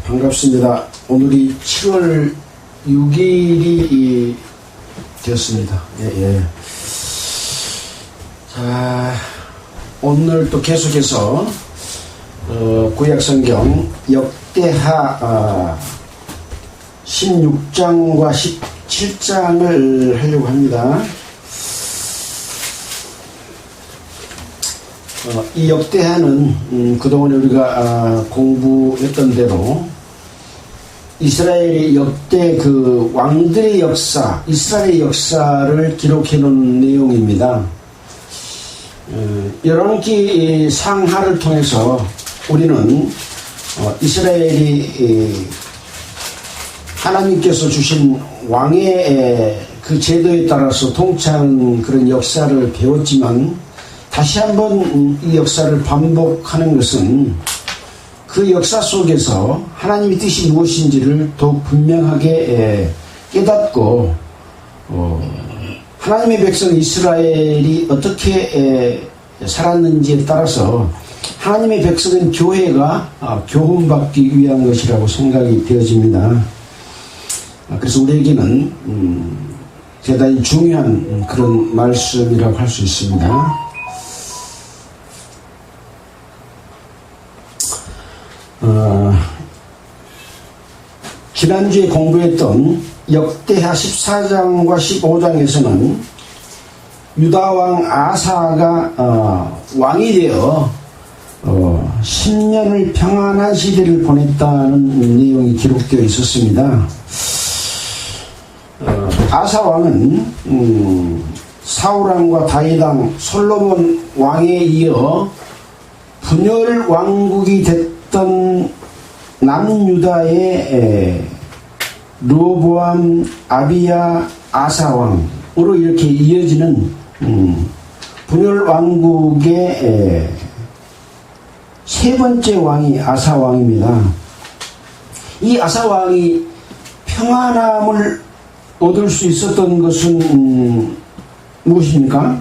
반갑습니다. 오늘이 7월 6일이 되었습니다. 예. 자, 오늘 또 계속해서 구약성경 역대하 16장과 17장을 하려고 합니다. 이 역대하는 그동안에 우리가 공부했던 대로 이스라엘의 역대 그 왕들의 역사, 이스라엘의 역사를 기록해 놓은 내용입니다. 열왕기 상하를 통해서 우리는 이스라엘이 하나님께서 주신 왕의 그 제도에 따라서 통치하는 그런 역사를 배웠지만, 다시 한번 이 역사를 반복하는 것은 그 역사 속에서 하나님의 뜻이 무엇인지를 더욱 분명하게 깨닫고 하나님의 백성 이스라엘이 어떻게 살았는지에 따라서 하나님의 백성인 교회가 교훈받기 위한 것이라고 생각이 되어집니다. 그래서 우리에게는 대단히 중요한 그런 말씀이라고 할 수 있습니다. 지난주에 공부했던 역대하 14장과 15장에서는 유다왕 아사가 왕이 되어 10년을 평안한 시대를 보냈다는 내용이 기록되어 있었습니다. 아사 왕은 사울왕과 다윗왕, 솔로몬 왕에 이어 분열 왕국이 됐던 남유다의 르호보암, 아비야, 아사왕으로 이렇게 이어지는 분열 왕국의 세 번째 왕이 아사왕입니다. 이 아사왕이 평안함을 얻을 수 있었던 것은 무엇입니까?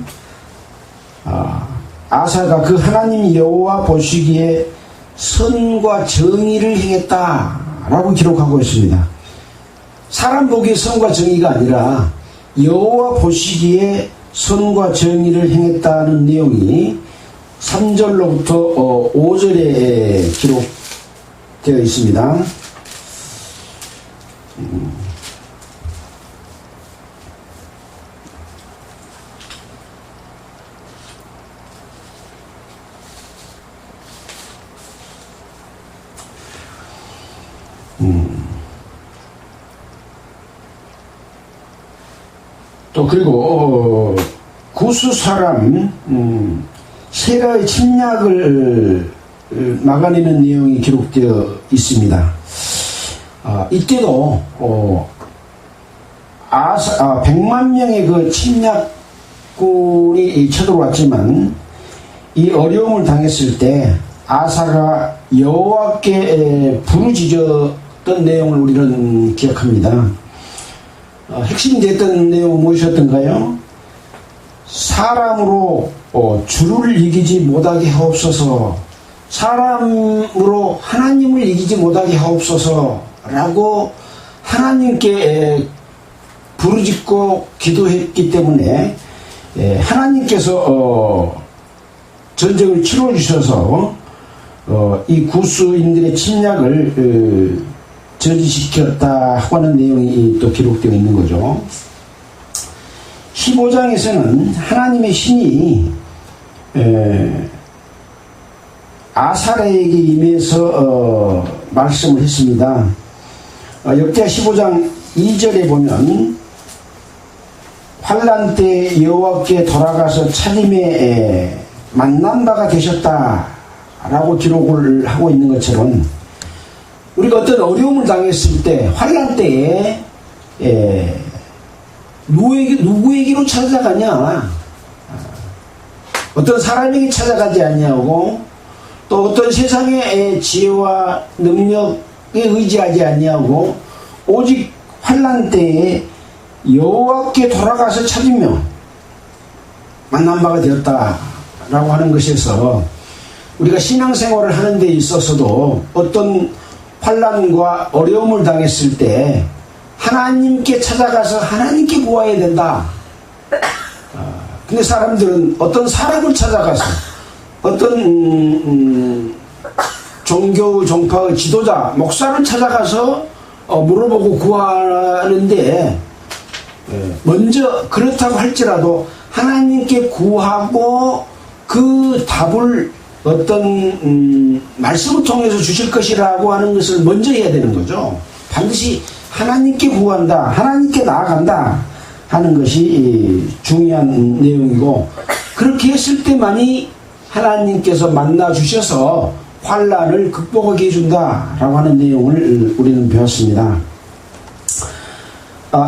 아사가 그 하나님 여호와 보시기에 선과 정의를 행했다라고 기록하고 있습니다. 사람 보기에 선과 정의가 아니라 여호와 보시기에 선과 정의를 행했다는 내용이 3절로부터 5절에 기록되어 있습니다. 또 그리고 구스 사람 세라의 침략을 막아내는 내용이 기록되어 있습니다. 이때도 100만 명의 그 침략군이 쳐들어왔지만 이 어려움을 당했을 때 아사가 여호와께 부르짖었던 내용을 우리는 기억합니다. 핵심이 됐던 내용은 무엇이었던가요? 사람으로 주를 이기지 못하게 하옵소서, 사람으로 하나님을 이기지 못하게 하옵소서 라고 하나님께 부르짖고 기도했기 때문에 하나님께서 전쟁을 치러주셔서 이 구스인들의 침략을 저지시켰다 하고 하는 내용이 또 기록되어 있는 거죠. 15장에서는 하나님의 신이 아사레에게 임해서 말씀을 했습니다. 역대하 15장 2절에 보면 환난 때 여호와께 돌아가서 찾음에 만난 바가 되셨다라고 기록을 하고 있는 것처럼, 우리가 어떤 어려움을 당했을 때, 환난 때에 누구에게로 찾아가냐? 어떤 사람에게 찾아가지 아니하고, 또 어떤 세상의 지혜와 능력에 의지하지 아니하고, 오직 환난 때에 여호와께 돌아가서 찾으며 만난 바가 되었다 라고 하는 것에서 우리가 신앙생활을 하는 데 있어서도 어떤 환난과 어려움을 당했을 때 하나님께 찾아가서 하나님께 구해야 된다. 근데 사람들은 어떤 사람을 찾아가서 어떤 종교 종파의 지도자 목사를 찾아가서 물어보고 구하는데 먼저 그렇다고 할지라도 하나님께 구하고 그 답을 어떤 말씀을 통해서 주실 것이라고 하는 것을 먼저 해야 되는 거죠. 반드시 하나님께 구한다, 하나님께 나아간다 하는 것이 중요한 내용이고, 그렇게 했을 때만이 하나님께서 만나 주셔서 환난을 극복하게 해준다라고 하는 내용을 우리는 배웠습니다.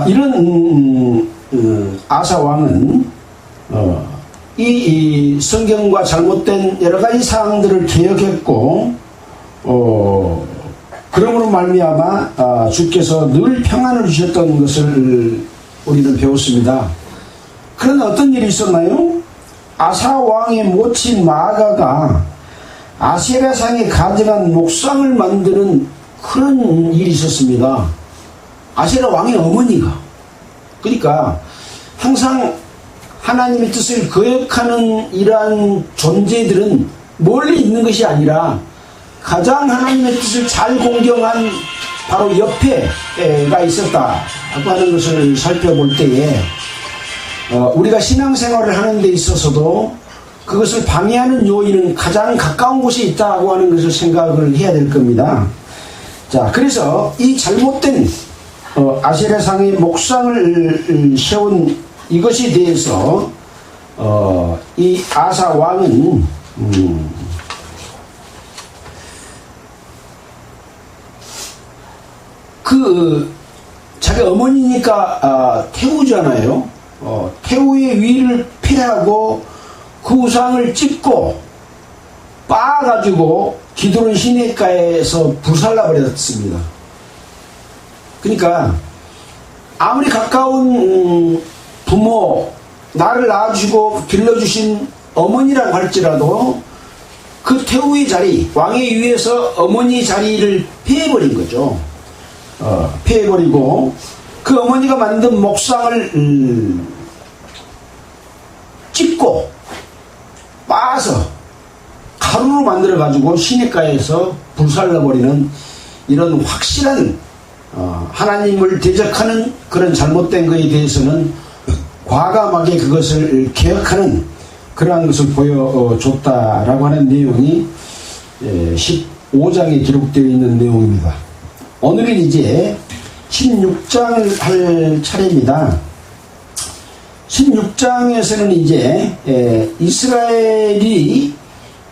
이런 아사 왕은 이 성경과 잘못된 여러 가지 사항들을 개혁했고, 그러므로 말미암아 주께서 늘 평안을 주셨던 것을 우리는 배웠습니다. 그러나 어떤 일이 있었나요? 아사 왕의 모친 마아가가 아세라상에 가져간 목상을 만드는 그런 일이 있었습니다. 아세라 왕의 어머니가, 그러니까 항상 하나님의 뜻을 거역하는 이러한 존재들은 멀리 있는 것이 아니라 가장 하나님의 뜻을 잘 공경한 바로 옆에가 있었다라고 하는 것을 살펴볼 때에 우리가 신앙생활을 하는 데 있어서도 그것을 방해하는 요인은 가장 가까운 곳에 있다고 하는 것을 생각을 해야 될 겁니다. 자, 그래서 이 잘못된 아세라상의 목상을 세운 이것에 대해서 이 아사 왕은 자기 어머니니까 태우잖아요. 태우의 위를 패하고 그 우상을 찢고 빻아가지고 기드론 시내가에서 불살라 버렸습니다. 그러니까 아무리 가까운 부모, 나를 낳아주고 길러주신 어머니라고 할지라도 그 태우의 자리, 왕의 위에서 어머니 자리를 패해버린 거죠. 패해버리고 그 어머니가 만든 목상을 찢고 빻아서 가루로 만들어가지고 시냇가에서 불살라버리는 이런 확실한 하나님을 대적하는 그런 잘못된 것에 대해서는 과감하게 그것을 개혁하는 그러한 것을 보여줬다라고 하는 내용이 15장에 기록되어 있는 내용입니다. 오늘은 이제 16장을 할 차례입니다. 16장에서는 이제 이스라엘이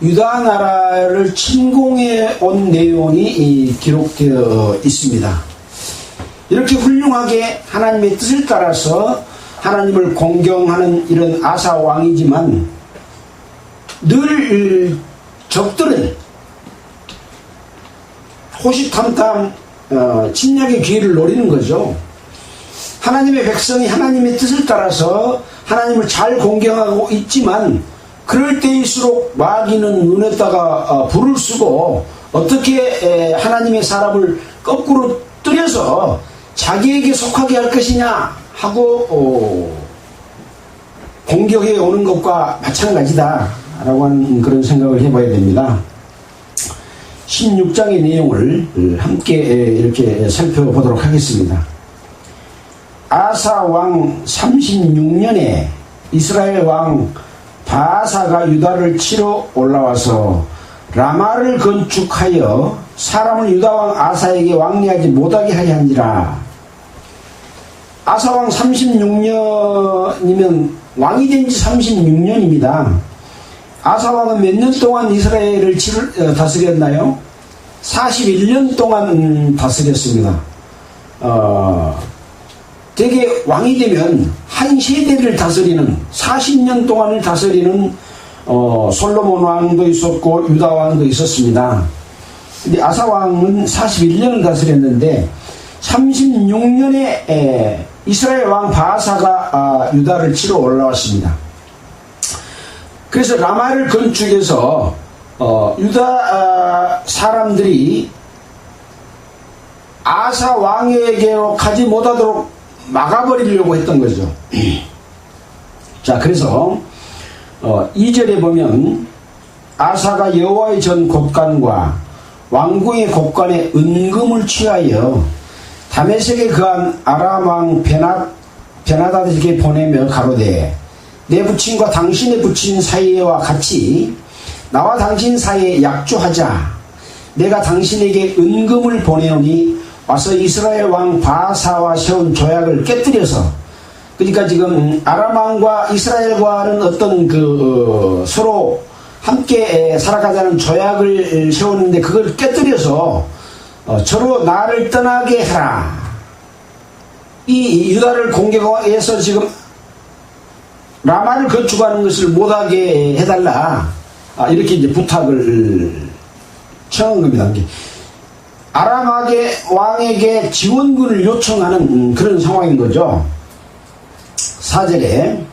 유다 나라를 침공해 온 내용이 기록되어 있습니다. 이렇게 훌륭하게 하나님의 뜻을 따라서 하나님을 공경하는 이런 아사 왕이지만 늘 적들은 호시탐탐 침략의 기회를 노리는 거죠. 하나님의 백성이 하나님의 뜻을 따라서 하나님을 잘 공경하고 있지만 그럴 때일수록 마귀는 눈에다가 불을 쓰고 어떻게 하나님의 사람을 거꾸로 뜨려서 자기에게 속하게 할 것이냐 하고 공격해 오는 것과 마찬가지다 라고 하는 그런 생각을 해봐야 됩니다. 16장의 내용을 함께 이렇게 살펴보도록 하겠습니다. 아사 왕 36년에 이스라엘 왕 바아사가 유다를 치러 올라와서 라마를 건축하여 사람을 유다 왕 아사에게 왕래하지 못하게 하려 하니라. 아사 왕 36년이면 왕이 된 지 36년입니다. 아사 왕은 몇 년 동안 이스라엘을 다스렸나요? 41년 동안 다스렸습니다. 되게 왕이 되면 한 세대를 다스리는 40년 동안을 다스리는 솔로몬 왕도 있었고 유다 왕도 있었습니다. 근데 아사 왕은 41년을 다스렸는데 36년에 이스라엘 왕 바아사가 유다를 치러 올라왔습니다. 그래서 라마를 건축해서 유다 사람들이 아사 왕에게로 가지 못하도록 막아버리려고 했던 거죠. 자, 그래서 2절에 보면 아사가 여호와의 전 곳간과 왕궁의 곳간에 은금을 취하여 다메섹에 거한 아람 왕 베나다드에게 보내며 가로되 내 부친과 당신의 부친 사이와 같이 나와 당신 사이에 약조하자. 내가 당신에게 은금을 보내오니 와서 이스라엘 왕 바사와 세운 조약을 깨뜨려서, 그러니까 지금 아람 왕과 이스라엘과는 어떤 서로 함께 살아가자는 조약을 세우는데 그걸 깨뜨려서 저로 나를 떠나게 하라. 이 유다를 공격해서 지금 라마를 건축하는 것을 못하게 해달라. 이렇게 이제 부탁을 청한 겁니다. 아람 왕에게 지원군을 요청하는 그런 상황인 거죠. 4절에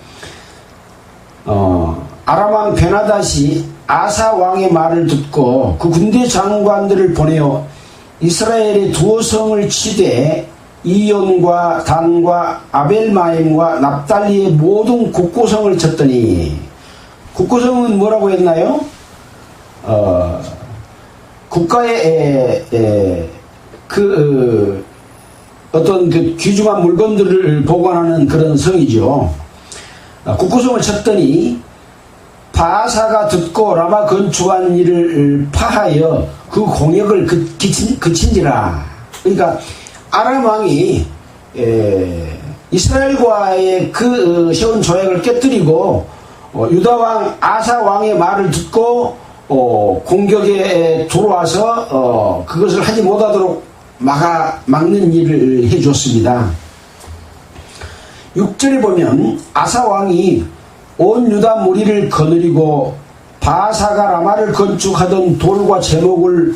아람 왕 베나닷이 아사 왕의 말을 듣고 그 군대 장관들을 보내어 이스라엘의 두어 성을 치되 이온과 단과 아벨마임과 납달리의 모든 국고성을 쳤더니, 국고성은 뭐라고 했나요? 국가의 어떤 귀중한 물건들을 보관하는 그런 성이죠. 국고성을 쳤더니 바사가 듣고 라마 건축한 일을 파하여 그 공역을 그친지라. 그러니까 아람 왕이 이스라엘과의 세운 조약을 깨뜨리고 유다 왕 아사 왕의 말을 듣고 공격에 들어와서 그것을 하지 못하도록 막는 일을 해줬습니다. 6절에 보면 아사 왕이 온 유다 무리를 거느리고 바사가 라마를 건축하던 돌과 제목을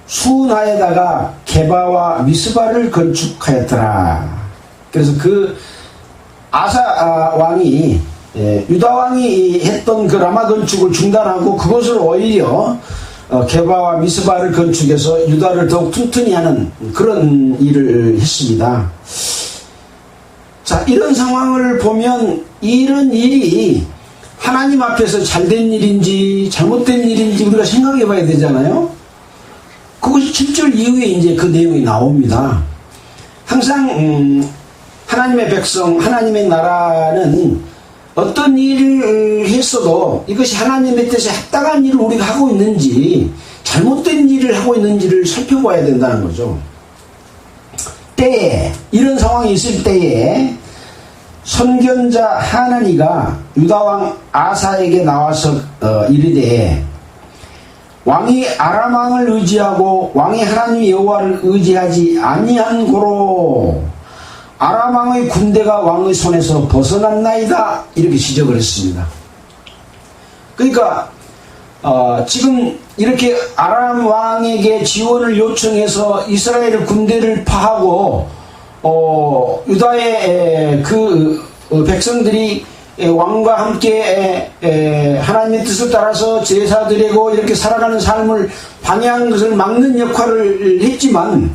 수나에다가 게바와 미스바를 건축하였더라. 그래서 아사 왕이 유다 왕이 했던 그 라마 건축을 중단하고 그것을 오히려 게바와 미스바를 건축해서 유다를 더욱 튼튼히 하는 그런 일을 했습니다. 자, 이런 상황을 보면 이런 일이 하나님 앞에서 잘된 일인지 잘못된 일인지 우리가 생각해 봐야 되잖아요. 그것이 7절 이후에 이제 그 내용이 나옵니다. 항상 하나님의 백성, 하나님의 나라는 어떤 일을 했어도 이것이 하나님의 뜻에 합당한 일을 우리가 하고 있는지 잘못된 일을 하고 있는지를 살펴봐야 된다는 거죠. 때에, 이런 상황이 있을 때에 선견자 하나니가 유다왕 아사에게 나와서 이르되 왕이 아람 왕을 의지하고 왕이 하나님 여호와를 의지하지 아니한 고로 아람 왕의 군대가 왕의 손에서 벗어났나이다. 이렇게 지적을 했습니다. 그러니까 지금 이렇게 아람 왕에게 지원을 요청해서 이스라엘 군대를 파하고 유다의 백성들이 왕과 함께 하나님의 뜻을 따라서 제사 드리고 이렇게 살아가는 삶을 방해하는 것을 막는 역할을 했지만,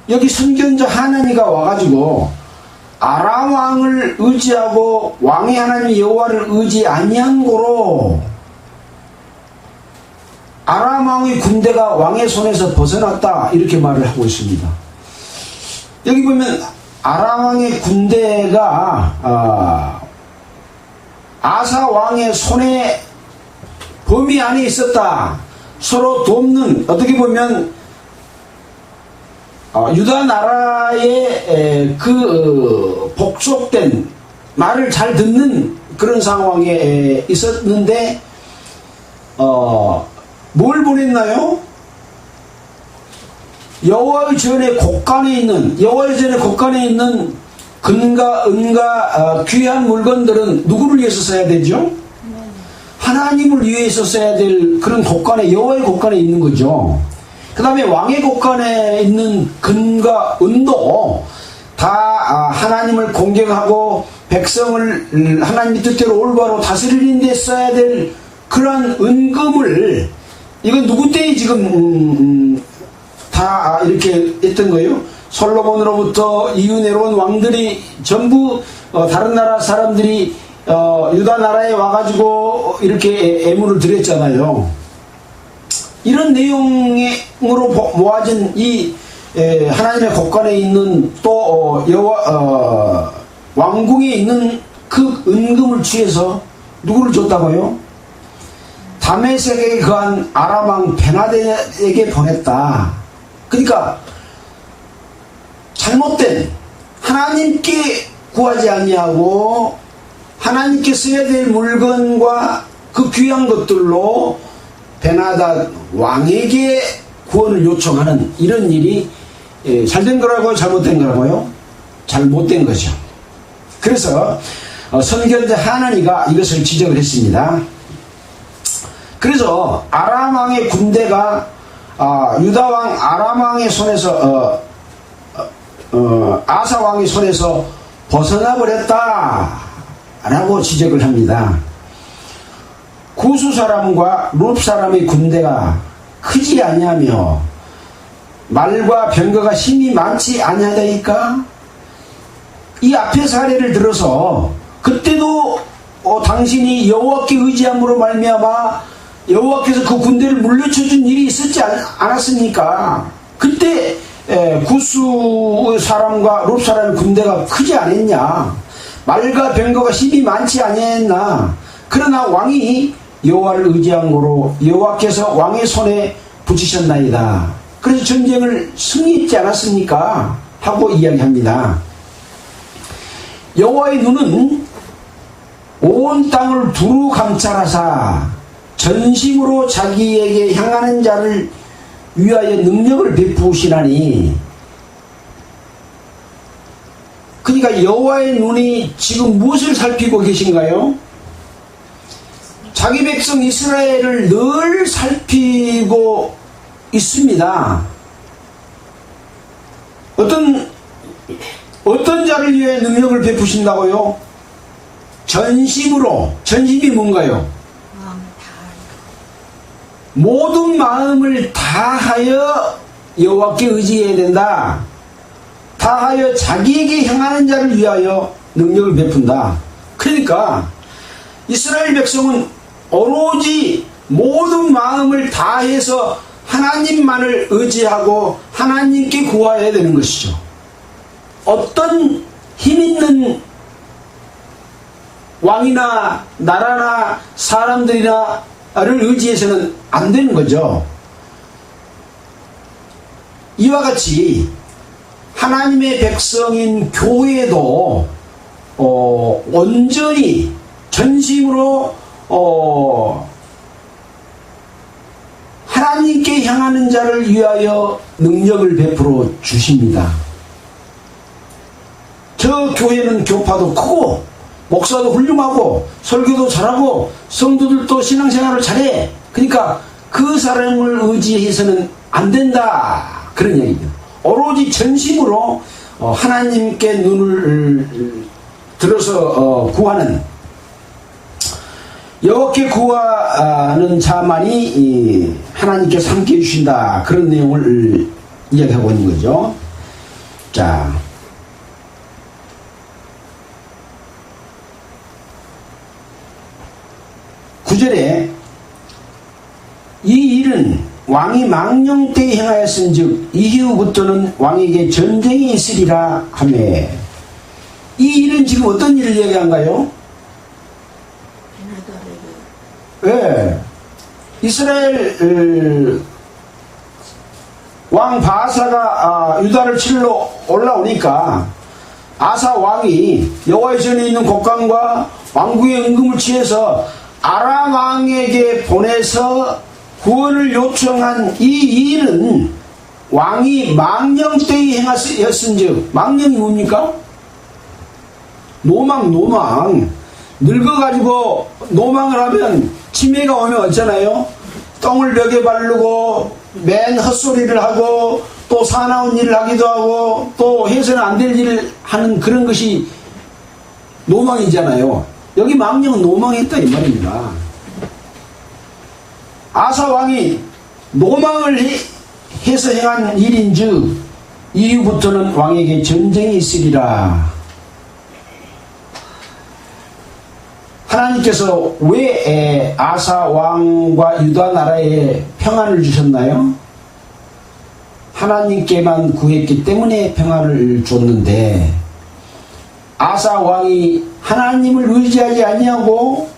여기 선견자 하나니가 와가지고 아람 왕을 의지하고 왕의 하나님 여호와를 의지 아니한 고로 아람 왕의 군대가 왕의 손에서 벗어났다. 이렇게 말을 하고 있습니다. 여기 보면 아람 왕의 군대가 아사 왕의 손에 범위 안에 있었다. 서로 돕는, 어떻게 보면 유다 나라의 복속된 말을 잘 듣는 그런 상황에 있었는데 뭘 보냈나요? 여호와의 전에 곳간에 있는 금과 은과 귀한 물건들은 누구를 위해서 써야 되죠? 하나님을 위해서 써야 될 그런 곳간에, 여호와의 곳간에 있는 거죠. 그 다음에 왕의 곳간에 있는 금과 은도 다 하나님을 공경하고 백성을 하나님의 뜻대로 올바로 다스리는 데 써야 될 그러한 은금을, 이건 누구 때에 지금 다 이렇게 했던 거예요? 솔로몬으로부터 이후 내려온 왕들이 전부 다른 나라 사람들이 유다 나라에 와가지고 이렇게 애물을 드렸잖아요. 이런 내용으로 모아진 이 하나님의 곳간에 있는 또 왕궁에 있는 그 은금을 취해서 누구를 줬다고요? 다메섹에 거한 아람왕 베나데에게 보냈다. 그러니까 잘못된, 하나님께 구하지 아니하고 하나님께 써야 될 물건과 그 귀한 것들로 베나닷 왕에게 구원을 요청하는 이런 일이 잘된 거라고요? 잘못된 거라고요? 잘못된 거죠. 그래서 선견자 하나니가 이것을 지적을 했습니다. 그래서 아람 왕의 군대가 유다 왕 아람 왕의 손에서 아사 왕의 손에서 벗어나 버렸다라고 지적을 합니다. 구수 사람과 룹 사람의 군대가 크지 아니하며 말과 병거가 힘이 많지 아니하다니까. 이 앞의 사례를 들어서 그때도 당신이 여호와께 의지함으로 말미암아 여호와께서 그 군대를 물려쳐준 일이 있었지 않았습니까? 그때 구수 사람과 룹 사람의 군대가 크지 않았냐? 말과 병거가 힘이 많지 아니했나? 그러나 왕이 여호와를 의지함으로 여호와께서 왕의 손에 붙이셨나이다. 그래서 전쟁을 승리했지 않았습니까? 하고 이야기합니다. 여호와의 눈은 온 땅을 두루 감찰하사 전심으로 자기에게 향하는 자를 위하여 능력을 베푸시나니. 그러니까 여호와의 눈이 지금 무엇을 살피고 계신가요? 자기 백성 이스라엘을 늘 살피고 있습니다. 어떤 자를 위해 능력을 베푸신다고요? 전심으로. 전심이 뭔가요? 모든 마음을 다하여 여호와께 의지해야 된다. 다하여 자기에게 향하는 자를 위하여 능력을 베푼다. 그러니까 이스라엘 백성은 오로지 모든 마음을 다해서 하나님만을 의지하고 하나님께 구해야 되는 것이죠. 어떤 힘있는 왕이나 나라나 사람들이나를 의지해서는 안 되는 거죠. 이와 같이 하나님의 백성인 교회도 온전히 전심으로 하나님께 향하는 자를 위하여 능력을 베풀어 주십니다. 저 교회는 교파도 크고 목사도 훌륭하고 설교도 잘하고 성도들도 신앙생활을 잘해. 그러니까 그 사람을 의지해서는 안 된다. 그런 얘기죠. 오로지 전심으로 하나님께 눈을 들어서 구하는, 여호와께 구하는 자만이 하나님께 함께 해주신다. 그런 내용을 이야기하고 있는 거죠. 자, 구절에 이 일은 왕이 망령 때에 행하였은즉 이후부터는 왕에게 전쟁이 있으리라 하며, 이 일은 지금 어떤 일을 얘기한가요? 네. 이스라엘 왕 바사가 유다를 치러 올라오니까 아사 왕이 여호와의 전에 있는 곡간과 왕궁의 은금을 취해서 아람 왕에게 보내서 구원을 요청한 이 일은 왕이 망령 때에 행하였은즉, 망령이 뭡니까? 노망. 늙어가지고 노망을 하면 치매가 오면 어쩌나요? 똥을 벽에 바르고 맨 헛소리를 하고 또 사나운 일을 하기도 하고 또 해서는 안 될 일을 하는 그런 것이 노망이잖아요. 여기 망령은 노망했다 이 말입니다. 아사 왕이 노망을 해서 행한 일인즉 이후부터는 왕에게 전쟁이 있으리라. 하나님께서 왜 아사 왕과 유다 나라에 평안을 주셨나요? 하나님께만 구했기 때문에 평안을 줬는데, 아사 왕이 하나님을 의지하지 아니하고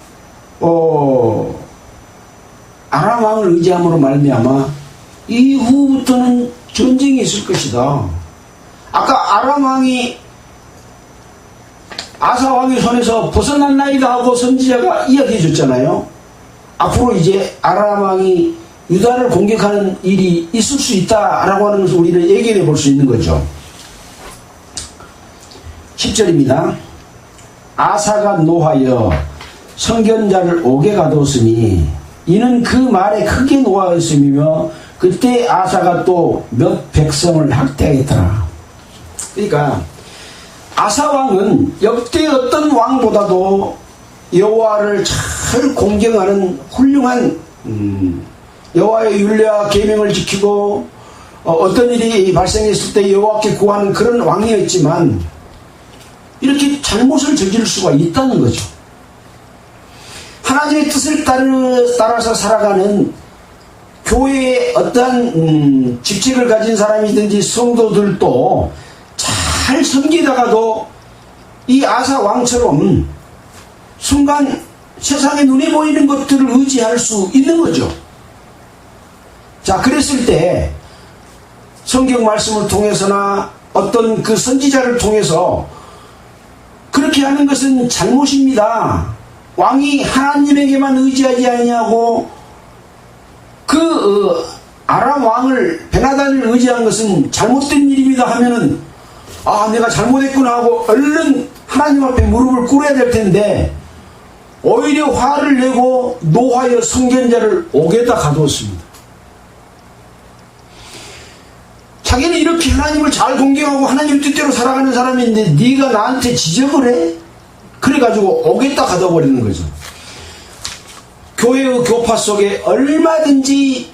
아람 왕을 의지함으로 말미암아 이후부터는 전쟁이 있을 것이다. 아까 아람 왕이 아사 왕의 손에서 벗어났나이다 하고 선지자가 이야기해 줬잖아요. 앞으로 이제 아람 왕이 유다를 공격하는 일이 있을 수 있다라고 하는 것을 우리는 예견해 볼 수 있는 거죠. 10절입니다. 아사가 노하여 선견자를 옥에 가두었으니 이는 그 말에 크게 노하였음이며 그때 아사가 또 몇 백성을 학대하였더라. 그러니까 아사 왕은 역대 어떤 왕보다도 여호와를 잘 공경하는 훌륭한 여호와의 율례와 계명을 지키고 어떤 일이 발생했을 때 여호와께 구하는 그런 왕이었지만 이렇게 잘못을 저지를 수가 있다는 거죠. 하나님의 뜻을 따라서 살아가는 교회의 어떠한 직책을 가진 사람이든지 성도들도 잘 섬기다가도 이 아사 왕처럼 순간 세상에 눈에 보이는 것들을 의지할 수 있는 거죠. 자, 그랬을 때 성경 말씀을 통해서나 어떤 그 선지자를 통해서 그렇게 하는 것은 잘못입니다. 왕이 하나님에게만 의지하지 아니하고 그 아람 왕을 베나단을 의지한 것은 잘못된 일입니다 하면은 내가 잘못했구나 하고 얼른 하나님 앞에 무릎을 꿇어야 될 텐데 오히려 화를 내고 노하여 선견자를 옥에다 가두었습니다. 자기는 이렇게 하나님을 잘 공경하고 하나님 뜻대로 살아가는 사람인데 네가 나한테 지적을 해? 그래가지고 옥에다 가둬버리는 거죠. 교회의 교파 속에 얼마든지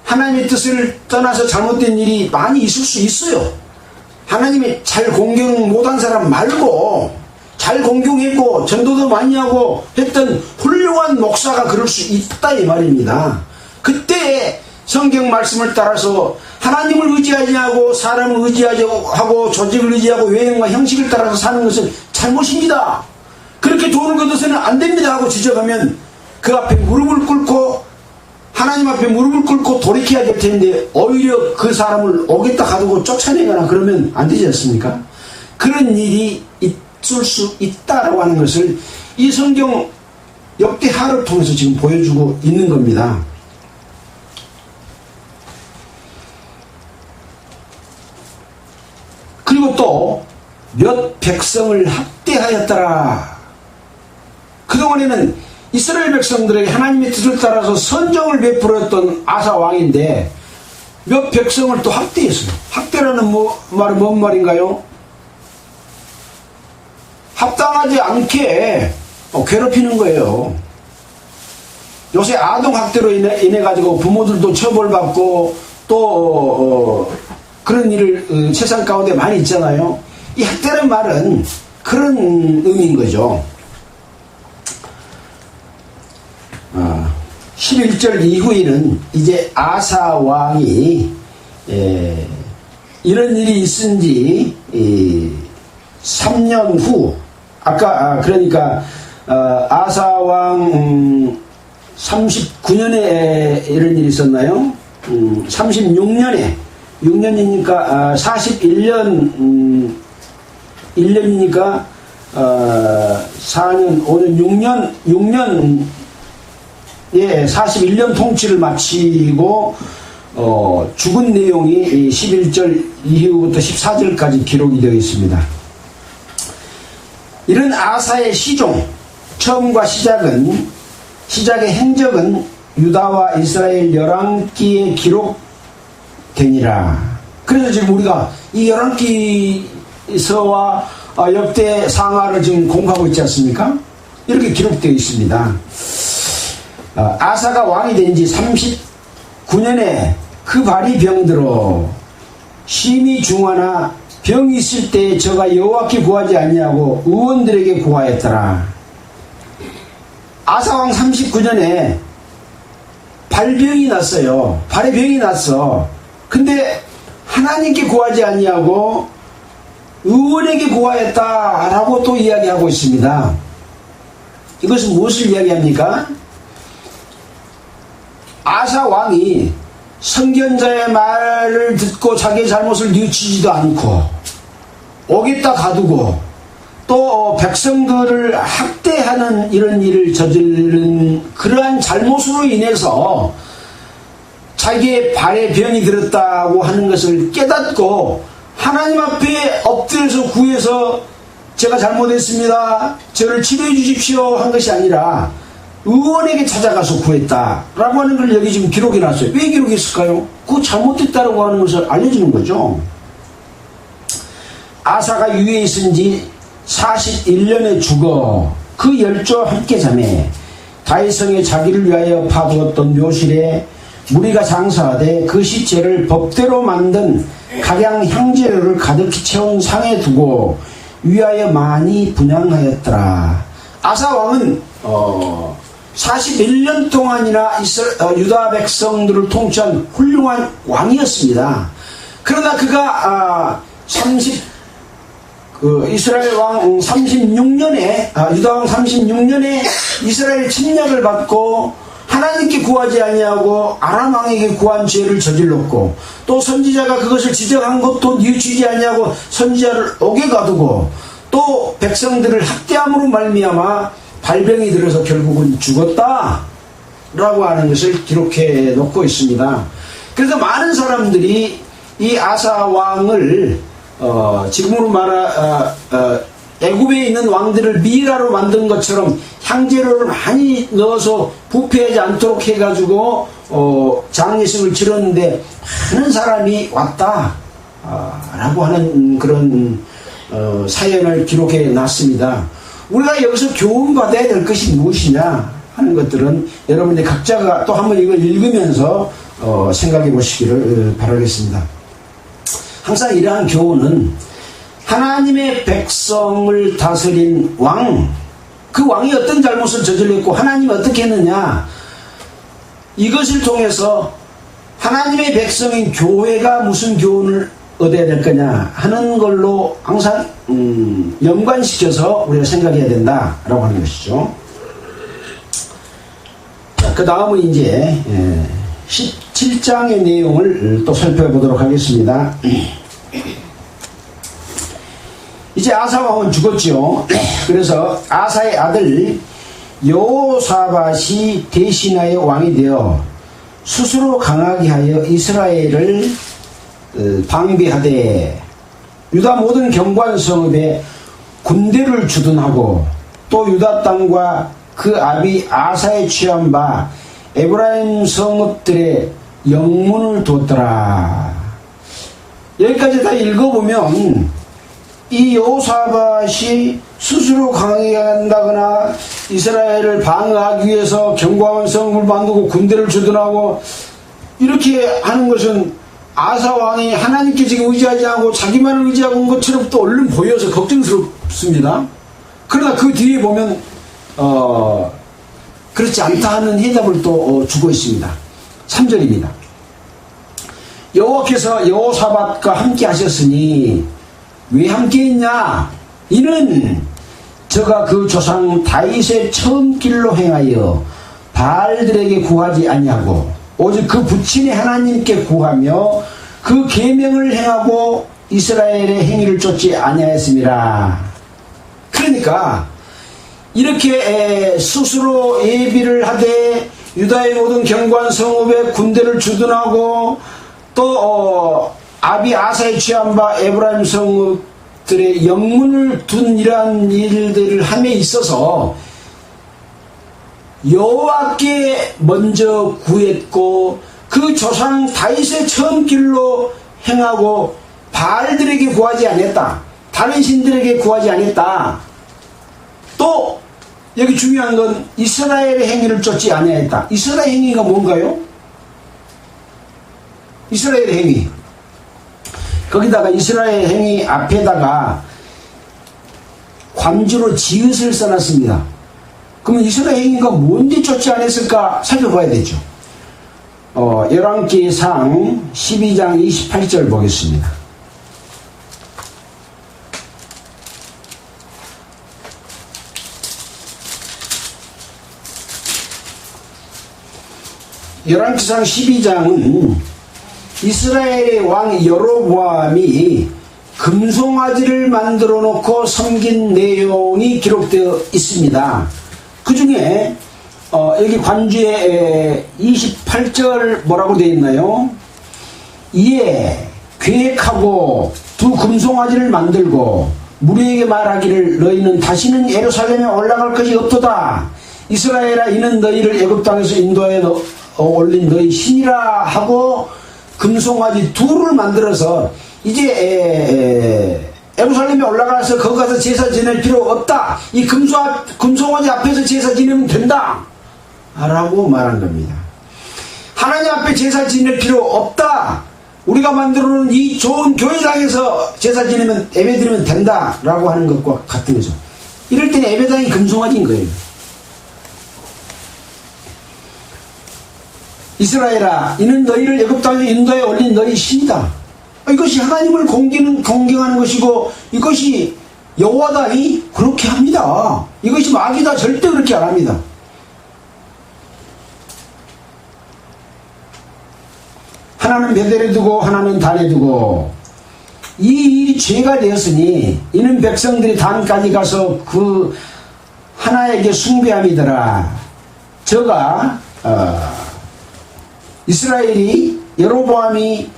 하나님의 뜻을 떠나서 잘못된 일이 많이 있을 수 있어요. 하나님의 잘 공경 못한 사람 말고 잘 공경했고 전도도 많이 하고 했던 훌륭한 목사가 그럴 수 있다 이 말입니다. 그때 성경 말씀을 따라서 하나님을 의지하지 않고 사람을 의지하고 조직을 의지하고 외형과 형식을 따라서 사는 것은 잘못입니다. 그렇게 돈을 걷어서는 안 됩니다 하고 지적하면 그 앞에 무릎을 꿇고 하나님 앞에 무릎을 꿇고 돌이켜야 될 텐데 오히려 그 사람을 옥에다 가두고 쫓아내거나 그러면 안 되지 않습니까? 그런 일이 있을 수 있다라고 하는 것을 이 성경 역대하를 통해서 지금 보여주고 있는 겁니다. 그리고 또 몇 백성을 학대하였더라. 그동안에는 이스라엘 백성들에게 하나님의 뜻을 따라서 선정을 베풀었던 아사 왕인데 몇 백성을 또 학대했어요. 학대라는 말은 뭔 말인가요? 합당하지 않게 괴롭히는 거예요. 요새 아동학대로 인해 가지고 부모들도 처벌받고 또 그런 일을 세상 가운데 많이 있잖아요. 이 학대라는 말은 그런 의미인 거죠. 11절 이후에는 이제 아사 왕이 이런 일이 있은지 3년 후 아까 그러니까 아사 왕 39년에 이런 일이 있었나요? 36년에 6년이니까 41년 1년이니까 4년 5년 6년 41년 통치를 마치고 죽은 내용이 11절 이후부터 14절까지 기록이 되어 있습니다. 이런 아사의 시종 처음과 시작의 행적은 유다와 이스라엘 열왕기에 기록되니라. 그래서 지금 우리가 이 열왕기서와 역대 상하를 지금 공부하고 있지 않습니까? 이렇게 기록되어 있습니다. 아사가 왕이 된 지 39년에 그 발이 병들어 심히 중하나 병이 있을 때 저가 여호와께 구하지 아니하고 의원들에게 구하였더라. 아사왕 39년에 발병이 났어요. 발에 병이 났어. 근데 하나님께 구하지 아니하고 의원에게 구하였다라고 또 이야기하고 있습니다. 이것은 무엇을 이야기합니까? 아사 왕이 선견자의 말을 듣고 자기의 잘못을 뉘우치지도 않고 오겠다 가두고 또 백성들을 학대하는 이런 일을 저지른 그러한 잘못으로 인해서 자기의 발에 병이 들었다고 하는 것을 깨닫고 하나님 앞에 엎드려서 구해서 제가 잘못했습니다, 저를 치료해 주십시오 한 것이 아니라 의원에게 찾아가서 구했다라고 하는 걸 여기 지금 기록해 놨어요. 왜 기록했을까요? 그거 잘못됐다라고 하는 것을 알려주는 거죠. 아사가 유에 있은 지 41년에 죽어 그 열조와 함께 자매 다윗성에 자기를 위하여 파두었던 묘실에 무리가 장사하되 그 시체를 법대로 만든 각양 향재료를 가득히 채운 상에 두고 위하여 많이 분향하였더라. 아사 왕은 41년 동안이나 유다 백성들을 통치한 훌륭한 왕이었습니다. 그러나 그가 이스라엘 왕 36년에 유다 왕 36년에 이스라엘 침략을 받고 하나님께 구하지 아니하고 아람 왕에게 구한 죄를 저질렀고 또 선지자가 그것을 지적한 것도 뉘우치지 아니하고 선지자를 옥에 가두고 또 백성들을 학대함으로 말미암아 발병이 들어서 결국은 죽었다 라고 하는 것을 기록해 놓고 있습니다. 그래서 많은 사람들이 이 아사 왕을 지금으로 애굽에 있는 왕들을 미라로 만든 것처럼 향재료를 많이 넣어서 부패하지 않도록 해가지고 장례식을 치렀는데 많은 사람이 왔다 라고 하는 그런 사연을 기록해 놨습니다. 우리가 여기서 교훈받아야 될 것이 무엇이냐 하는 것들은 여러분들 각자가 또 한번 이걸 읽으면서 생각해 보시기를 바라겠습니다. 항상 이러한 교훈은 하나님의 백성을 다스린 왕, 그 왕이 어떤 잘못을 저질렀고 하나님이 어떻게 했느냐, 이것을 통해서 하나님의 백성인 교회가 무슨 교훈을 얻어야 될 거냐 하는 걸로 항상 연관시켜서 우리가 생각해야 된다라고 하는 것이죠. 그 다음은 이제 17장의 내용을 또 살펴보도록 하겠습니다. 이제 아사 왕은 죽었죠. 그래서 아사의 아들 여호사밧이 대신하여 왕이 되어 스스로 강하게 하여 이스라엘을 방비하되 유다 모든 경관성읍에 군대를 주둔하고 또 유다 땅과 그 아비 아사에 취한 바 에브라임 성읍들의 영문을 뒀더라. 여기까지 다 읽어보면 이 여호사밧이 스스로 강하게 한다거나 이스라엘을 방어하기 위해서 견고한 성읍을 만들고 군대를 주둔하고 이렇게 하는 것은 아사 왕이 하나님께 지금 의지하지 않고 자기만을 의지하고 온 것처럼 또 얼른 보여서 걱정스럽습니다. 그러나 그 뒤에 보면 그렇지 않다 하는 해답을 또 주고 있습니다. 3절입니다. 여호와께서 여호사밧과 함께 하셨으니 왜 함께 했냐? 이는 저가 그 조상 다윗의 처음 길로 행하여 바알들에게 구하지 아니하고 오직 그 부친의 하나님께 구하며 그 계명을 행하고 이스라엘의 행위를 쫓지 아니하였습니다. 그러니까 이렇게 스스로 예비를 하되 유다의 모든 경관 성읍에 군대를 주둔하고 또 아비 아사에 취한 바 에브라임 성읍들의 영문을 둔 이러한 일들을 함에 있어서 여호와께 먼저 구했고 그 조상 다윗의 처음 길로 행하고 바알들에게 구하지 않았다. 다른 신들에게 구하지 않았다. 또 여기 중요한 건 이스라엘의 행위를 쫓지 아니하였다. 이스라엘 행위가 뭔가요? 이스라엘 행위. 거기다가 이스라엘 행위 앞에다가 관주로 지읒을 써놨습니다. 그러면 이스라엘 행위가 뭔지 쫓지 않았을까 살펴봐야 되죠. 열왕기상 12장 28절 보겠습니다. 열왕기상 12장은 이스라엘의 왕 여로보암이 금송아지를 만들어 놓고 섬긴 내용이 기록되어 있습니다. 그 중에 여기 관주에 28절 뭐라고 되어 있나요? 이에 계획하고 두 금송아지를 만들고 무리에게 말하기를 너희는 다시는 예루살렘에 올라갈 것이 없도다. 이스라엘아 이는 너희를 애굽 땅에서 인도하여 올린 너희 신이라 하고 금송아지 둘을 만들어서 이제 예루살렘에 올라가서 거기 가서 제사 지낼 필요 없다. 이 금송아지 앞에서 제사 지내면 된다. 라고 말한 겁니다. 하나님 앞에 제사 지낼 필요 없다. 우리가 만들어 놓은 이 좋은 교회당에서 제사 지내면 예배 드리면 된다. 라고 하는 것과 같은 거죠. 이럴 때는 예배당이 금송아지인 거예요. 이스라엘아 이는 너희를 애굽 땅에 인도에 올린 너희 신이다. 이것이 하나님을 공경하는 것이고 이것이 여호와다니 그렇게 합니다. 이것이 마귀다 절대 그렇게 안 합니다. 하나는 베델에 두고 하나는 단에 두고 이 일이 죄가 되었으니 이는 백성들이 단까지 가서 그 하나에게 숭배함이더라. 저가 이스라엘이 여로보암이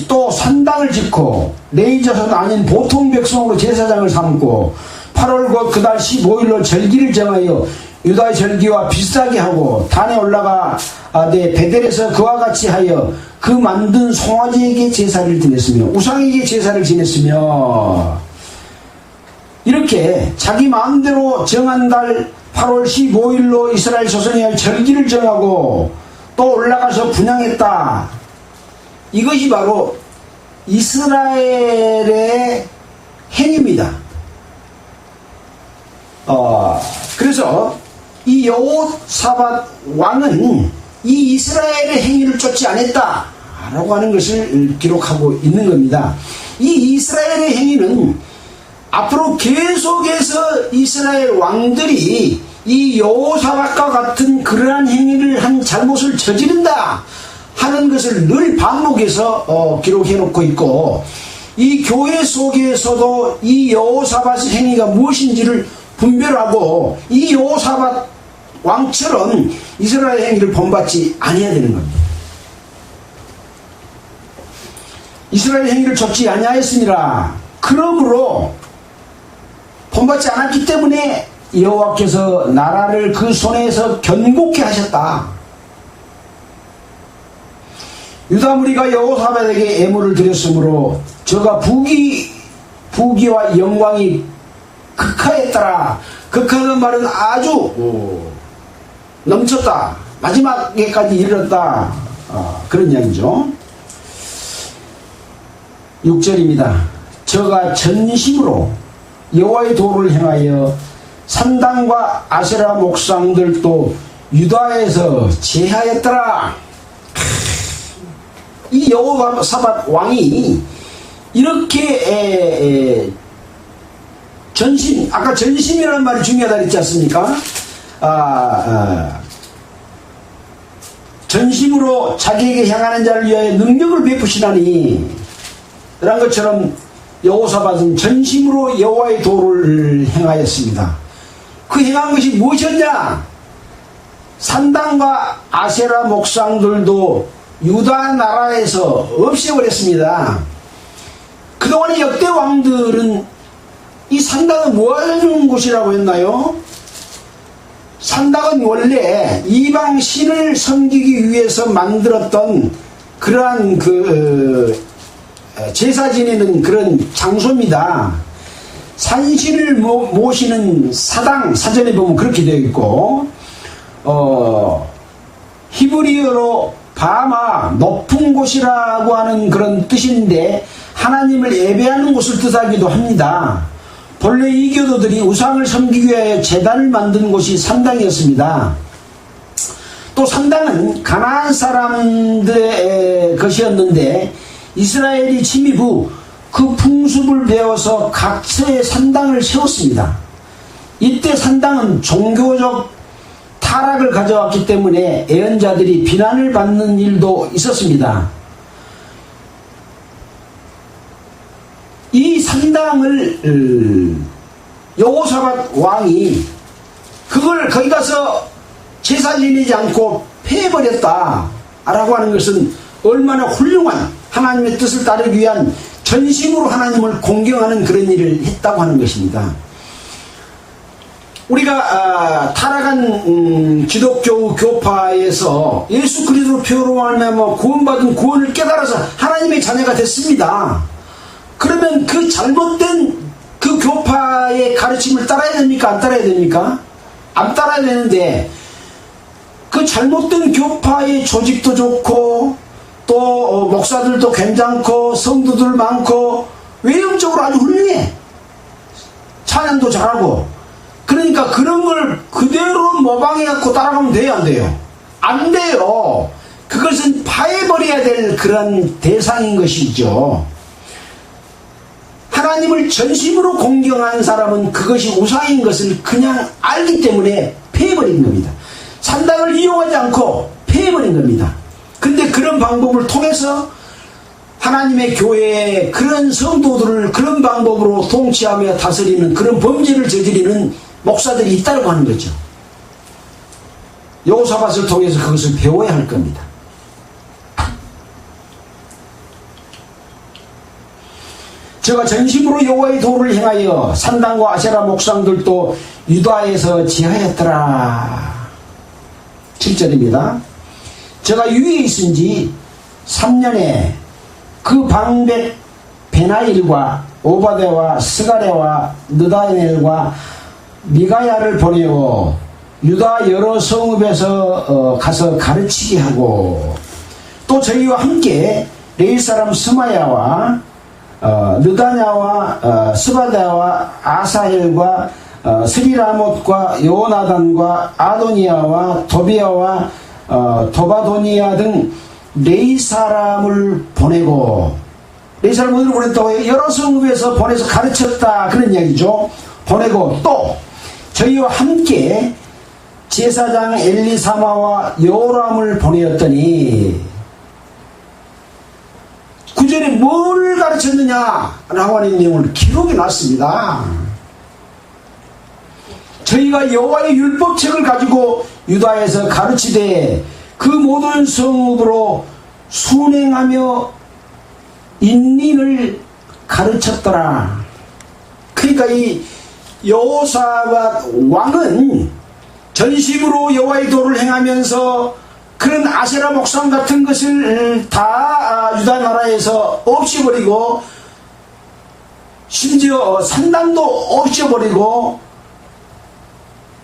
또 산당을 짓고 레위자손 아닌 보통 백성으로 제사장을 삼고 8월 곧 그달 15일로 절기를 정하여 유다의 절기와 비슷하게 하고 단에 올라가 베델에서 그와 같이 하여 그 만든 송아지에게 제사를 지냈으며 우상에게 제사를 지냈으며 이렇게 자기 마음대로 정한 달 8월 15일로 이스라엘 조선이 할 절기를 정하고 또 올라가서 분향했다. 이것이 바로 이스라엘의 행위입니다. 그래서 이 여호사밧 왕은 이 이스라엘의 행위를 쫓지 않았다 라고 하는 것을 기록하고 있는 겁니다. 이 이스라엘의 행위는 앞으로 계속해서 이스라엘 왕들이 이 여호사밧과 같은 그러한 행위를 한 잘못을 저지른다 하는 것을 늘 반복해서 기록해 놓고 있고 이 교회 속에서도 이 여호사밧의 행위가 무엇인지를 분별하고 이 여호사밧 왕처럼 이스라엘 행위를 본받지 아니해야 되는 겁니다. 이스라엘 행위를 좇지 아니하였습니다. 그러므로 본받지 않았기 때문에 여호와께서 나라를 그 손에서 견고케 하셨다. 유다 무리가 여호사밧에게 애물을 드렸으므로 저가 부귀와 영광이 극하였더라. 극하는 말은 아주 넘쳤다. 마지막에까지 이르렀다. 그런 이야기죠. 6절입니다. 저가 전심으로 여호와의 도를 행하여 산당과 아세라 목상들도 유다에서 제하였더라. 이 여호사밧 왕이 이렇게 전심, 아까 전심이라는 말이 중요하다 그랬지 않습니까? 전심으로 자기에게 향하는 자를 위하여 능력을 베푸시나니 그런 것처럼 여호사밧은 전심으로 여호와의 도를 행하였습니다. 그 행한 것이 무엇이었냐? 산당과 아세라 목상들도 유다 나라에서 없애버렸습니다. 그동안의 역대 왕들은 이 산당은 뭐 하는 곳이라고 했나요? 산당은 원래 이방 신을 섬기기 위해서 만들었던 그러한 제사 지내는 그런 장소입니다. 산신을 모시는 사당, 사전에 보면 그렇게 되어 있고, 히브리어로 바마, 높은 곳이라고 하는 그런 뜻인데 하나님을 예배하는 곳을 뜻하기도 합니다. 본래 이 교도들이 우상을 섬기기 위해 제단을 만든 곳이 산당이었습니다. 또 산당은 가나안 사람들의 것이었는데 이스라엘이 침입 후 그 풍습을 배워서 각처에 산당을 세웠습니다. 이때 산당은 종교적 타락을 가져왔기 때문에 예언자들이 비난을 받는 일도 있었습니다. 이 산당을 여호사밧 왕이 그걸 거기 가서 제사 지내지 않고 폐해버렸다라고 하는 것은 얼마나 훌륭한 하나님의 뜻을 따르기 위한 전심으로 하나님을 공경하는 그런 일을 했다고 하는 것입니다. 우리가 타락한 기독교 교파에서 예수 그리스도 표로 말미암아 구원받은 구원을 깨달아서 하나님의 자녀가 됐습니다. 그러면 그 잘못된 그 교파의 가르침을 따라야 됩니까? 안 따라야 됩니까? 안 따라야 되는데 그 잘못된 교파의 조직도 좋고 또 목사들도 괜찮고 성도들 많고 외형적으로 아주 훌륭해. 찬양도 잘하고. 그러니까 그런 걸 그대로 모방해갖고 따라가면 돼요, 안 돼요? 안 돼요. 그것은 파해버려야 될 그런 대상인 것이죠. 하나님을 전심으로 공경하는 사람은 그것이 우상인 것을 그냥 알기 때문에 폐해버린 겁니다. 산당을 이용하지 않고 폐해버린 겁니다. 근데 그런 방법을 통해서 하나님의 교회에 그런 성도들을 그런 방법으로 통치하며 다스리는 그런 범죄를 저지르는 목사들이 있다고 하는 거죠. 여호사밧을 통해서 그것을 배워야 할 겁니다. 제가 전심으로 여호와의 도를 행하여 산당과 아세라 목상들도 유다에서 지하였더라. 7절입니다. 제가 유에 있은 지 3년에 그 방백 베나일과 오바데와 스가랴와 느다넬과 미가야를 보내어 유다 여러 성읍에서 가서 가르치게 하고 또 저희와 함께 레위 사람 스마야와 느다냐와 스바다와 아사헬과 스리라못과 요나단과 아도니아와 도비아와 도바도니아 등 레위 사람을 보내고 레위 사람을 보냈다고 여러 성읍에서 보내서 가르쳤다 그런 이야기죠. 보내고 또 저희와 함께 제사장 엘리사마와 요람을 보내었더니 구절에 뭘 가르쳤느냐라고 하는 내용을 기록해 놨습니다. 저희가 여호와의 율법책을 가지고 유다에서 가르치되 그 모든 성읍으로 순행하며 인민을 가르쳤더라. 그러니까 이 여호사밧 왕은 전심으로 여호와의 도를 행하면서 그런 아세라 목상 같은 것을 다 유다 나라에서 없애버리고 심지어 산당도 없애버리고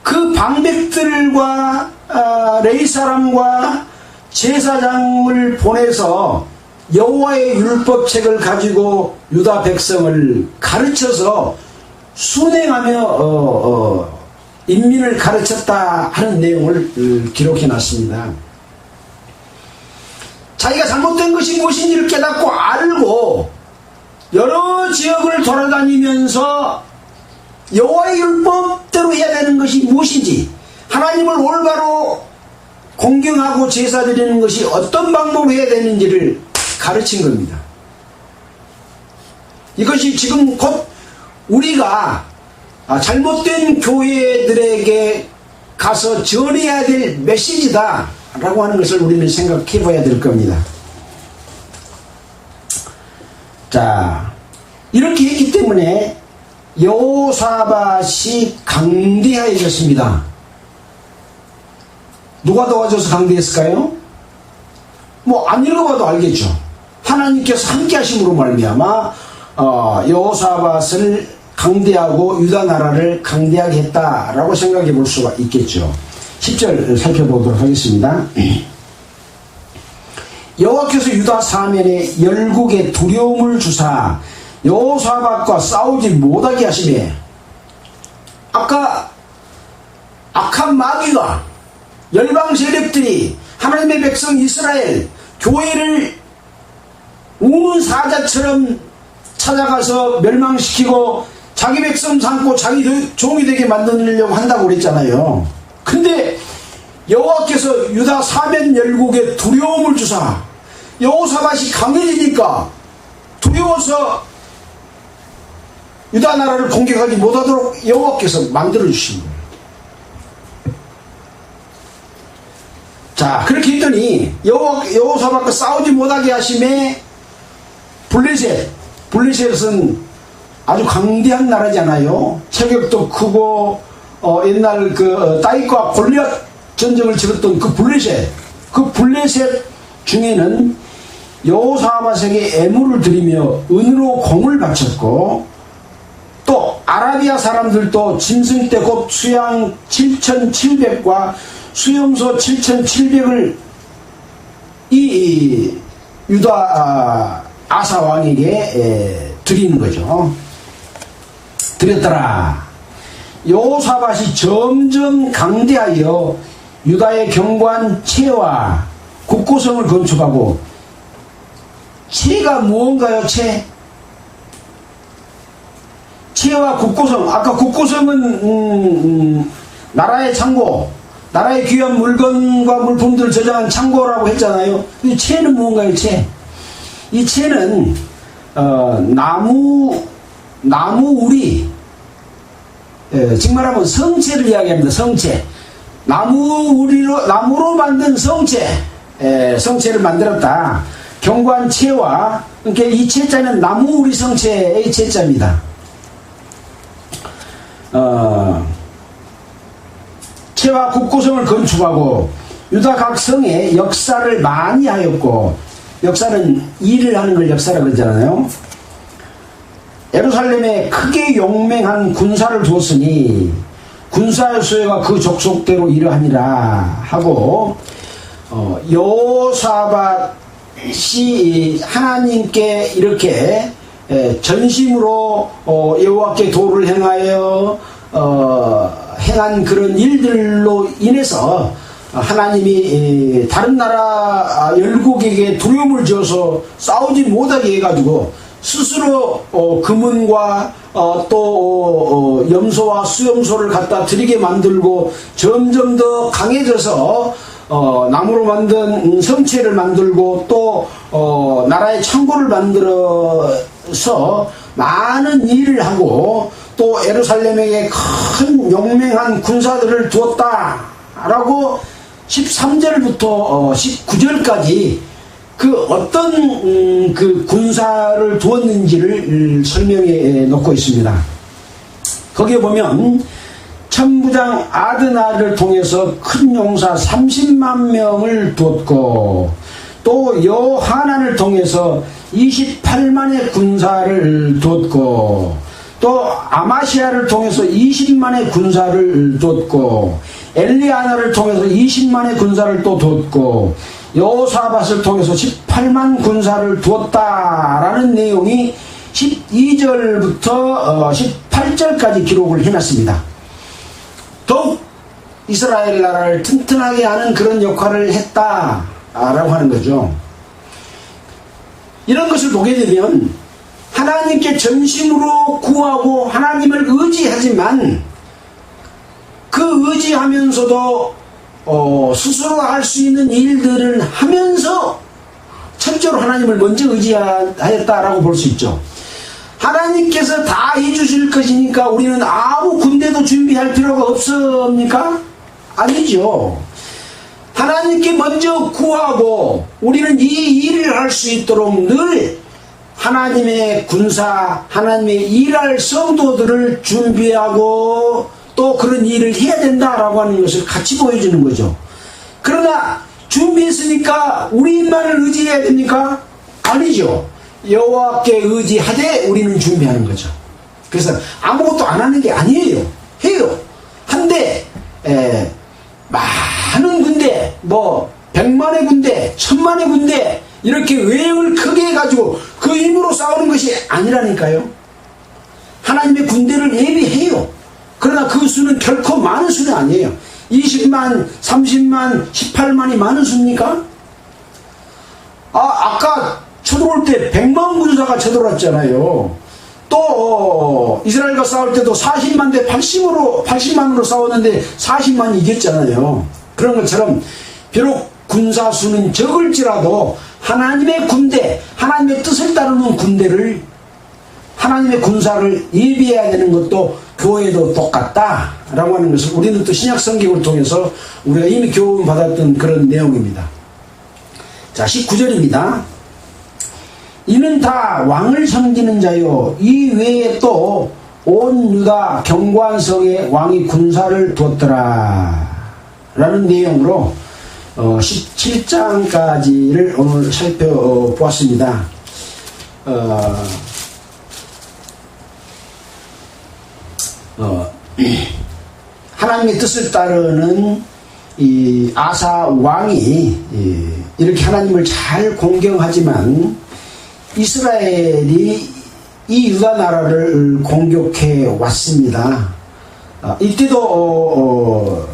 그 방백들과 레위 사람과 제사장을 보내서 여호와의 율법책을 가지고 유다 백성을 가르쳐서 순행하며 인민을 가르쳤다 하는 내용을 기록해 놨습니다. 자기가 잘못된 것이 무엇인지를 깨닫고 알고 여러 지역을 돌아다니면서 여호와의 율법대로 해야 되는 것이 무엇인지 하나님을 올바로 공경하고 제사 드리는 것이 어떤 방법으로 해야 되는지를 가르친 겁니다. 이것이 지금 곧 우리가 잘못된 교회들에게 가서 전해야 될 메시지다 라고 하는 것을 우리는 생각해 봐야 될 겁니다. 자, 이렇게 했기 때문에 여호사밧이 강대해졌습니다. 누가 도와줘서 강대했을까요? 뭐 안 읽어봐도 알겠죠. 하나님께서 함께 하심으로 말미암아 여호사밧을 강대하고 유다 나라를 강대하게 했다라고 생각해 볼 수가 있겠죠. 10절 살펴보도록 하겠습니다. 여호와께서 유다 사면에 열국에 두려움을 주사 여호사밧과 싸우지 못하게 하시매, 아까 악한 마귀가, 열방 세력들이 하나님의 백성 이스라엘 교회를 우는 사자처럼 찾아가서 멸망시키고 자기 백성 삼고 자기 종이 되게 만들려고 한다고 그랬잖아요. 근데 여호와께서 유다 사면 열국에 두려움을 주사 여호사밧이 강해지니까 두려워서 유다 나라를 공격하지 못하도록 여호와께서 만들어주신 거예요. 자, 그렇게 했더니 여호사밧과 싸우지 못하게 하심에 블레셋은 아주 강대한 나라잖아요. 체격도 크고 옛날 다윗과 골리앗 전쟁을 치렀던 그 블레셋 중에는 여호사밧에게 애물을 드리며 은으로 공을 바쳤고, 또 아라비아 사람들도 짐승떼 곧 수양 7,700과 수염소 7,700을 이 유다 아사 왕에게 드리는 거죠. 드렸더라. 여호사밧이 점점 강대하여 유다의 견고한 채와 국고성을 건축하고, 채가 무언가요? 채와 국고성. 아까 국고성은 나라의 창고, 나라의 귀한 물건과 물품들을 저장한 창고라고 했잖아요. 이 채는 무언가요? 이 채는 나무 우리, 지금 말하면 성체를 이야기합니다. 성체. 나무로 만든 성체를 만들었다. 견고한 채와, 그러니까 이 채자는 나무 우리 성체의 채자입니다. 채와 국고성을 건축하고 유다 각 성에 역사를 많이 하였고, 역사는 일을 하는 걸 역사라고 그러잖아요. 예루살렘에 크게 용맹한 군사를 두었으니 군사의 수요가 그 족속대로 이러하니라 하고, 여호사밧이 하나님께 이렇게 전심으로 여호와께 도를 행하여 행한 그런 일들로 인해서 하나님이 다른 나라 열국에게 두려움을 지어서 싸우지 못하게 해가지고 스스로 금은과 또 염소와 수염소를 갖다 드리게 만들고 점점 더 강해져서 나무로 만든 성체를 만들고 또 나라의 창고를 만들어서 많은 일을 하고, 또 예루살렘에게 큰 용맹한 군사들을 두었다라고 13절부터 19절까지 그 어떤 그 군사를 두었는지를 설명해 놓고 있습니다. 거기에 보면 천부장 아드나를 통해서 큰 용사 30만 명을 두었고, 또 여하난을 통해서 28만의 군사를 두었고, 또 아마시아를 통해서 20만의 군사를 두었고, 엘리아나를 통해서 20만의 군사를 또 두었고, 여호사밧을 통해서 18만 군사를 두었다라는 내용이 12절부터 18절까지 기록을 해놨습니다. 더욱 이스라엘 나라를 튼튼하게 하는 그런 역할을 했다라고 하는 거죠. 이런 것을 보게 되면 하나님께 전심으로 구하고 하나님을 의지하지만, 그 의지하면서도 스스로 할 수 있는 일들을 하면서 첫째로 하나님을 먼저 의지하였다라고 볼 수 있죠. 하나님께서 다 해주실 것이니까 우리는 아무 군대도 준비할 필요가 없습니까? 아니죠. 하나님께 먼저 구하고 우리는 이 일을 할 수 있도록 늘 하나님의 군사, 하나님의 일할 성도들을 준비하고 또 그런 일을 해야 된다라고 하는 것을 같이 보여주는 거죠. 그러나 준비했으니까 우리만을 의지해야 됩니까? 아니죠. 여호와께 의지하되 우리는 준비하는 거죠. 그래서 아무것도 안 하는 게 아니에요. 해요. 한데 많은 군대, 뭐 100만의 군대, 1000만의 군대 이렇게 외형을 크게 해가지고 그 힘으로 싸우는 것이 아니라니까요. 하나님의 군대를 예비해요. 그러나 그 수는 결코 많은 수는 아니에요. 20만, 30만, 18만이 많은 수입니까? 아까 쳐들어올 때 100만 군사가 쳐들어왔잖아요. 또 이스라엘과 싸울 때도 40만 대 80만으로 싸웠는데 40만이 이겼잖아요. 그런 것처럼 비록 군사 수는 적을지라도 하나님의 군대, 하나님의 뜻을 따르는 군대를, 하나님의 군사를 예비해야 되는 것도 교회도 똑같다라고 하는 것을 우리는 또 신약 성경을 통해서 우리가 이미 교훈 받았던 그런 내용입니다. 자, 19절입니다. 이는 다 왕을 섬기는 자요, 이 외에 또 온 유다 경고한 성에 왕이 군사를 두었더라 라는 내용으로 17장까지를 오늘 살펴보았습니다. 하나님의 뜻을 따르는 이 아사 왕이 이렇게 하나님을 잘 공경하지만 이스라엘이 이 유다 나라를 공격해 왔습니다. 이때도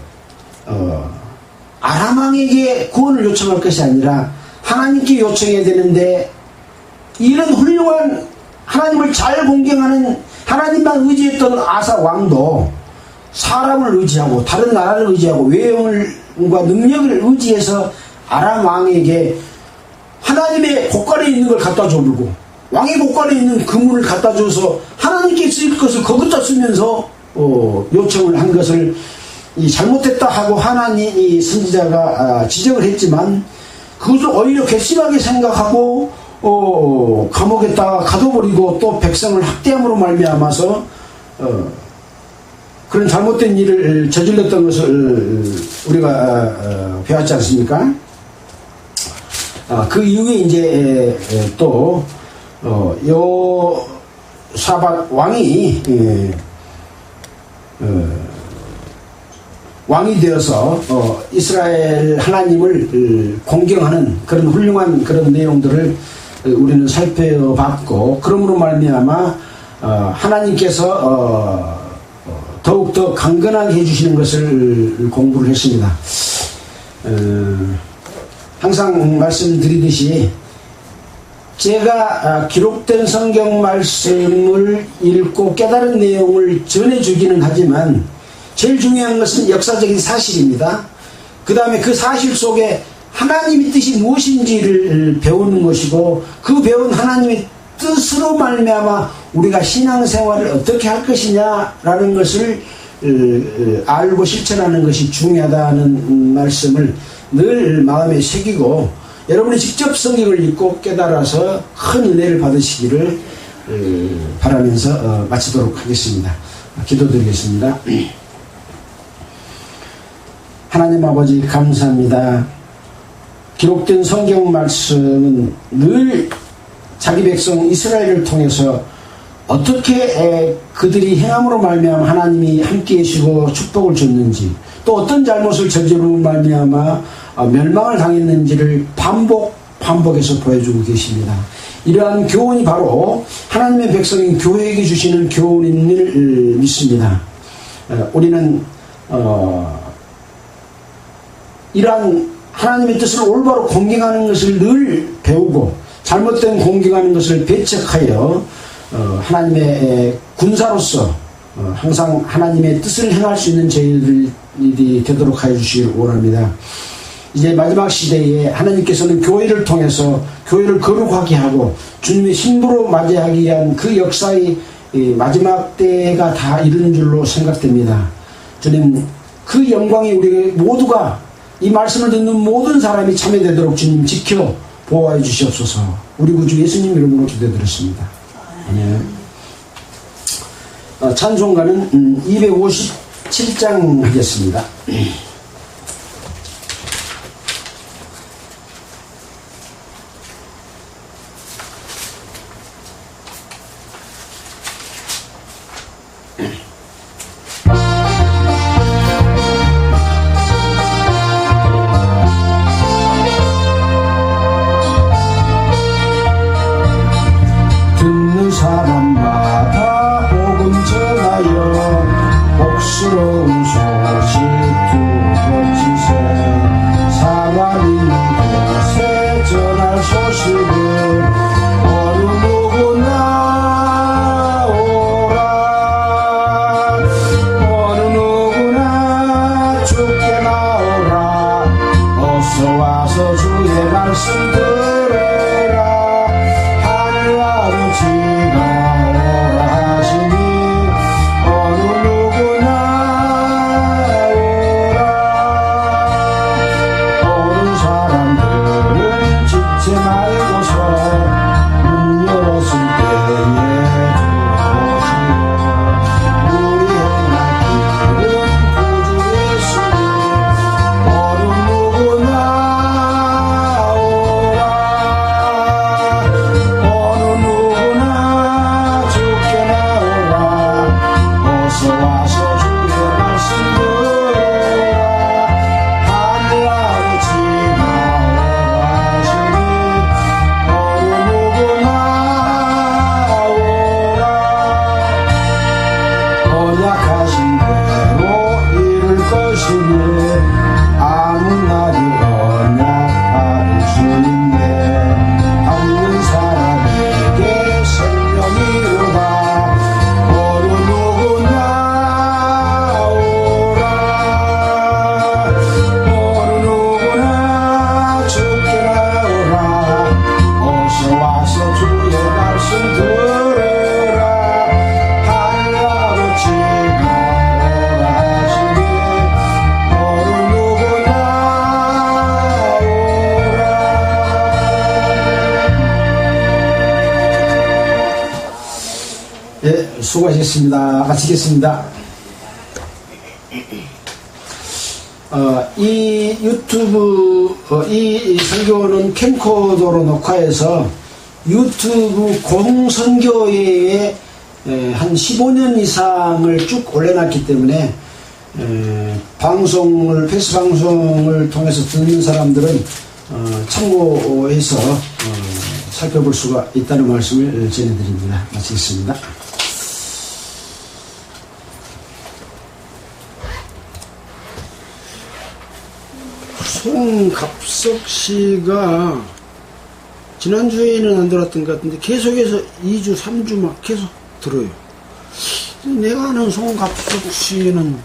아람 왕에게 구원을 요청할 것이 아니라 하나님께 요청해야 되는데, 이런 훌륭한 하나님을 잘 공경하는 하나님만 의지했던 아사 왕도 사람을 의지하고 다른 나라를 의지하고 외형과 능력을 의지해서 아람 왕에게 하나님의 곳간에 있는 걸 갖다 줘버리고, 왕의 곳간에 있는 금을 갖다 줘서 하나님께 쓸 것을 거기다 쓰면서 요청을 한 것을 잘못했다 하고 하나님 이 선지자가 지적을 했지만, 그것을 오히려 괘씸하게 생각하고 감옥에다가 가둬버리고 또 백성을 학대함으로 말미암아서 그런 잘못된 일을 저질렀던 것을 우리가 배웠지 않습니까? 그 이후에 이제 또 여사밧 왕이 왕이 되어서 이스라엘 하나님을 공경하는 그런 훌륭한 그런 내용들을 우리는 살펴봤고, 그러므로 말미암아 하나님께서 더욱더 강건하게 해주시는 것을 공부를 했습니다. 항상 말씀드리듯이 제가 기록된 성경 말씀을 읽고 깨달은 내용을 전해주기는 하지만 제일 중요한 것은 역사적인 사실입니다. 그 다음에 그 사실 속에 하나님의 뜻이 무엇인지를 배우는 것이고, 그 배운 하나님의 뜻으로 말미암아 우리가 신앙생활을 어떻게 할 것이냐라는 것을 알고 실천하는 것이 중요하다는 말씀을 늘 마음에 새기고, 여러분이 직접 성경을 읽고 깨달아서 큰 은혜를 받으시기를 바라면서 마치도록 하겠습니다. 기도드리겠습니다. 하나님 아버지 감사합니다. 기록된 성경 말씀은 늘 자기 백성 이스라엘을 통해서 어떻게 그들이 행함으로 말미암아 하나님이 함께 계시고 축복을 줬는지, 또 어떤 잘못을 저지르고 말미암아 멸망을 당했는지를 반복해서 보여주고 계십니다. 이러한 교훈이 바로 하나님의 백성인 교회에게 주시는 교훈인 줄 믿습니다. 우리는 이러한 하나님의 뜻을 올바로 공경하는 것을 늘 배우고, 잘못된 공경하는 것을 배척하여 하나님의 군사로서 항상 하나님의 뜻을 행할 수 있는 저희들이 되도록 하여 주시길 원합니다. 이제 마지막 시대에 하나님께서는 교회를 통해서 교회를 거룩하게 하고 주님의 신부로 맞이하기 위한 그 역사의 마지막 때가 다 이른 줄로 생각됩니다. 주님, 그 영광이 우리 모두가, 이 말씀을 듣는 모든 사람이 참여되도록 주님 지켜 보호해 주시옵소서. 우리 구주 예수님 이름으로 기도드렸습니다. 아멘. 찬송가는 257장 하겠습니다. 사람마다 복음 전하여 복스러운 소식 두번지세 사람 있는 곳에 전할 소식을 어느 누구나 오라 어느 누구나 주께 나오라 어서 와서 주의 말씀 들으라 하늘 아버지가 오라 하시니 어느 누구나 오라 오는 사람들은 지체 말고서 문 열었을 때에 들어오시오 우리 행할 길은 구주 예수님 어느 누구나 오라 어느 누구나 주께 나오라 어서 와서 주의 말씀 들으라 하늘 아버지가 오라시니 어느 누구나 오라 언약하신 대로 이룰 것이니 아무 날이 언약할 수 있네 받는 사람에게 생명이로다 어느 누구나 오라 어느 누구나 주께 나오라 어서 와서 주의 말씀 들으라 하늘 아버지가 오라시니 어느 누구나 오라 예, 수고하셨습니다. 마치겠습니다. 이 유튜브, 이 설교는 캠코더로 녹화해서 유튜브 공선교회에 한 15년 이상을 쭉 올려놨기 때문에 방송을, 패스 방송을 통해서 듣는 사람들은 참고해서 살펴볼 수가 있다는 말씀을 전해드립니다. 마치겠습니다. 송갑석 씨가 지난주에는 안 들었던 것 같은데 계속해서 2주, 3주 막 계속 들어요. 내가 아는 송갑석 씨는